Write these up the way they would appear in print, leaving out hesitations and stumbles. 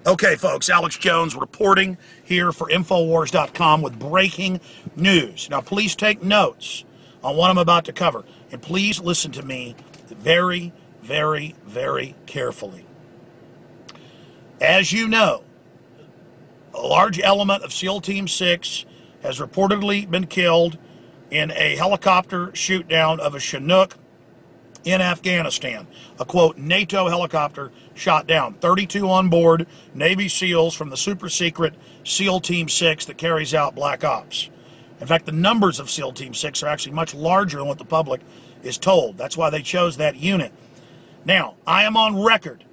Okay, folks, Alex Jones reporting here for Infowars.com with breaking news. Now, please take notes on what I'm about to cover, and please listen to me very, very, very carefully. As you know, a large element of SEAL Team 6 has reportedly been killed in a helicopter shoot-down of a Chinook in Afghanistan. A, quote, NATO helicopter shot down. 32 on board Navy SEALs from the super-secret SEAL Team 6 that carries out Black Ops. In fact, the numbers of SEAL Team 6 are actually much larger than what the public is told. That's why they chose that unit. Now, I am on record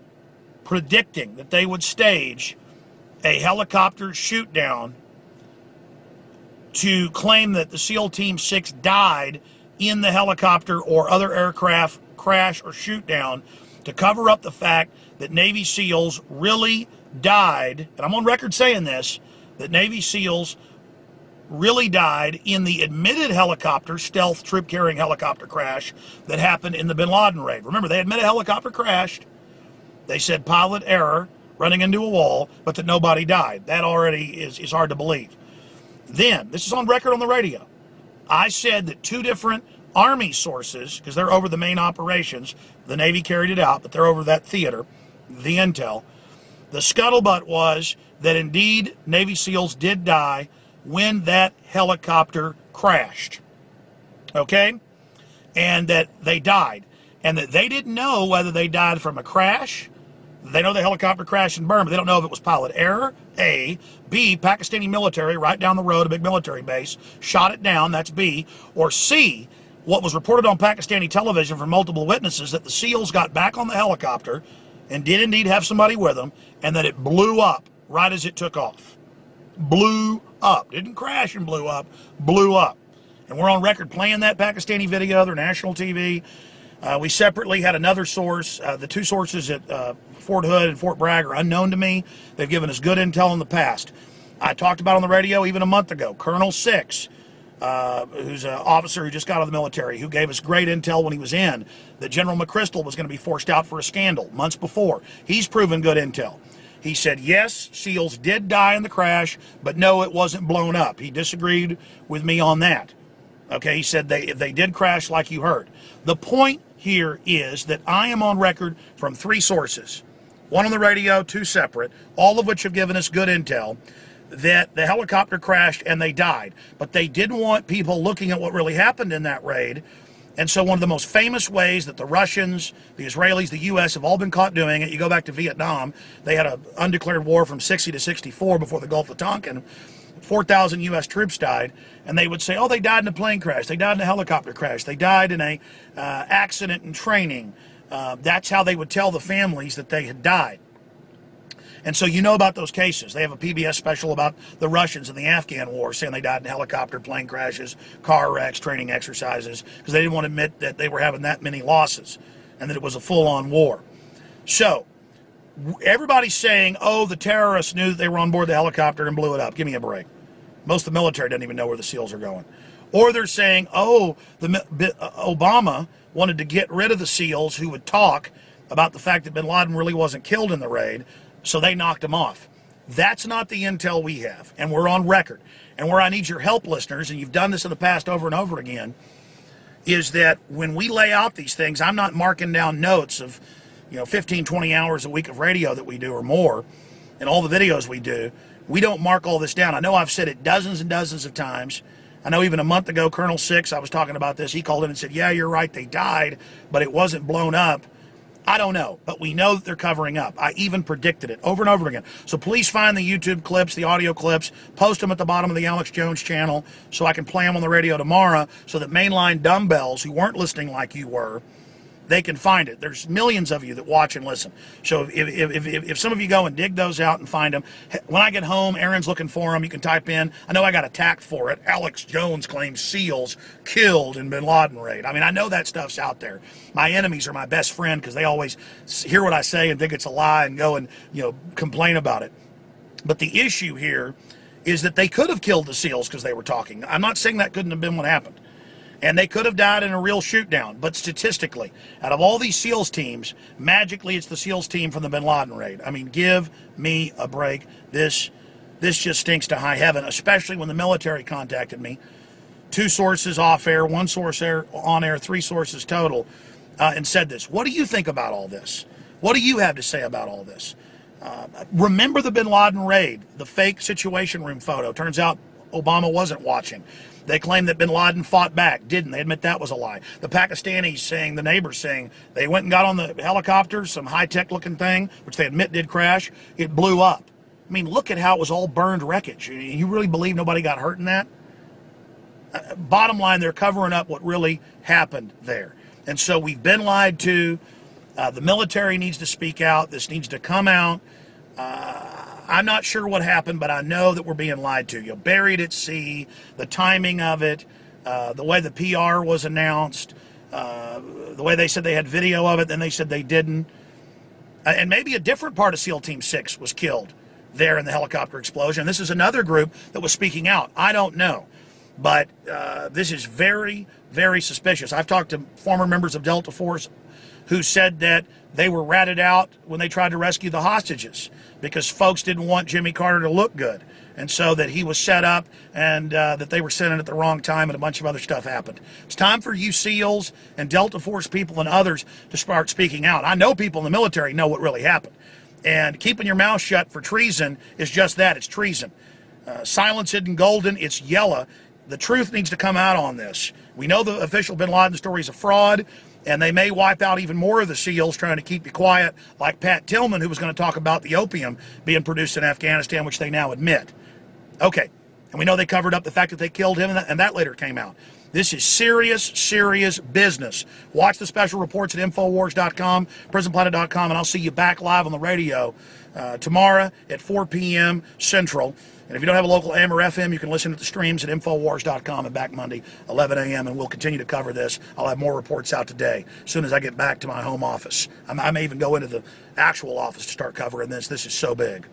predicting that they would stage a helicopter shoot-down to claim that the SEAL Team 6 died in the helicopter or other aircraft crash or shoot down, to cover up the fact that Navy SEALs really died, and I'm on record saying this, that Navy SEALs really died in the admitted helicopter, stealth troop-carrying helicopter crash that happened in the bin Laden raid. Remember, they admit a helicopter crashed. They said pilot error, running into a wall, but that nobody died. That already is hard to believe. Then, this is on record on the radio, I said that two different Army sources, because they're over the main operations, the Navy carried it out, but they're over that theater, the intel. The scuttlebutt was that indeed Navy SEALs did die when that helicopter crashed. Okay? And that they died. And that they didn't know whether they died from a crash. They know the helicopter crashed in Burma. They don't know if it was pilot error, A. B, Pakistani military, right down the road, a big military base, shot it down, that's B. Or C, what was reported on Pakistani television from multiple witnesses, that the SEALs got back on the helicopter and did indeed have somebody with them, and that it blew up right as it took off. Blew up. Didn't crash and blew up. Blew up. And we're on record playing that Pakistani video, their national TV. We separately had another source. The two sources at Fort Hood and Fort Bragg are unknown to me. They've given us good intel in the past. I talked about on the radio even a month ago, Colonel Six, who's an officer who just got out of the military, who gave us great intel when he was in, that General McChrystal was going to be forced out for a scandal months before. He's proven good intel. He said, yes, SEALs did die in the crash, but no, it wasn't blown up. He disagreed with me on that. Okay, he said they did crash like you heard. The point here is that I am on record from three sources, one on the radio, two separate, all of which have given us good intel, that the helicopter crashed and they died. But they didn't want people looking at what really happened in that raid. And so one of the most famous ways that the Russians, the Israelis, the U.S. have all been caught doing it, you go back to Vietnam, they had an undeclared war from 60 to 64 before the Gulf of Tonkin. 4,000 U.S. troops died, and they would say, oh, they died in a plane crash, they died in a helicopter crash, they died in a accident in training. That's how they would tell the families that they had died. And so you know about those cases. They have a PBS special about the Russians in the Afghan war, saying they died in helicopter, plane crashes, car wrecks, training exercises, because they didn't want to admit that they were having that many losses and that it was a full-on war. So everybody's saying, oh, the terrorists knew that they were on board the helicopter and blew it up. Give me a break. Most of the military doesn't even know where the SEALs are going. Or they're saying, oh, Obama wanted to get rid of the SEALs who would talk about the fact that bin Laden really wasn't killed in the raid, so they knocked him off. That's not the intel we have, and we're on record. And where I need your help, listeners, and you've done this in the past over and over again, is that when we lay out these things, I'm not marking down notes of 15, 20 hours a week of radio that we do or more, and all the videos we do. We don't mark all this down. I know I've said it dozens and dozens of times. I know even a month ago, Colonel Six, I was talking about this, he called in and said, yeah, you're right, they died, but it wasn't blown up. I don't know, but we know that they're covering up. I even predicted it over and over again. So please find the YouTube clips, the audio clips, post them at the bottom of the Alex Jones channel so I can play them on the radio tomorrow so that mainline dumbbells who weren't listening like you were, they can find it. There's millions of you that watch and listen. So if some of you go and dig those out and find them, when I get home, Aaron's looking for them. You can type in, I know I got attacked for it, Alex Jones claims SEALs killed in bin Laden raid. I mean, I know that stuff's out there. My enemies are my best friend because they always hear what I say and think it's a lie and go and complain about it. But the issue here is that they could have killed the SEALs because they were talking. I'm not saying that couldn't have been what happened. And they could have died in a real shoot down, but statistically, out of all these SEALs teams, magically it's the SEALs team from the Bin Laden raid. I mean, give me a break. This just stinks to high heaven, especially when the military contacted me. 2 sources off air, 1 source on air, 3 sources total, and said this. What do you think about all this? What do you have to say about all this? Remember the Bin Laden raid, the fake Situation Room photo. Turns out Obama wasn't watching. They claimed that Bin Laden fought back. Didn't. They admit that was a lie. The Pakistanis saying, the neighbors saying, they went and got on the helicopter, some high-tech looking thing, which they admit did crash. It blew up. I mean, look at how it was all burned wreckage. You really believe nobody got hurt in that? Bottom line, they're covering up what really happened there. And so we've been lied to. The military needs to speak out. This needs to come out. I'm not sure what happened, but I know that we're being lied to. Buried at sea, the timing of it, the way the PR was announced, the way they said they had video of it, then they said they didn't. And maybe a different part of SEAL Team 6 was killed there in the helicopter explosion. This is another group that was speaking out. I don't know. But this is very, very suspicious. I've talked to former members of Delta Force who said that they were ratted out when they tried to rescue the hostages because folks didn't want Jimmy Carter to look good. And so that he was set up and that they were sent in at the wrong time and a bunch of other stuff happened. It's time for you SEALs and Delta Force people and others to start speaking out. I know people in the military know what really happened. And keeping your mouth shut for treason is just that. It's treason. Silence isn't golden. It's yellow. The truth needs to come out on this. We know the official Bin Laden story is a fraud, and they may wipe out even more of the SEALs trying to keep you quiet, like Pat Tillman, who was going to talk about the opium being produced in Afghanistan, which they now admit. Okay, and we know they covered up the fact that they killed him, and that later came out. This is serious, serious business. Watch the special reports at Infowars.com, PrisonPlanet.com, and I'll see you back live on the radio tomorrow at 4 p.m. Central. And if you don't have a local AM or FM, you can listen to the streams at Infowars.com and back Monday, 11 a.m., and we'll continue to cover this. I'll have more reports out today as soon as I get back to my home office. I may even go into the actual office to start covering this. This is so big.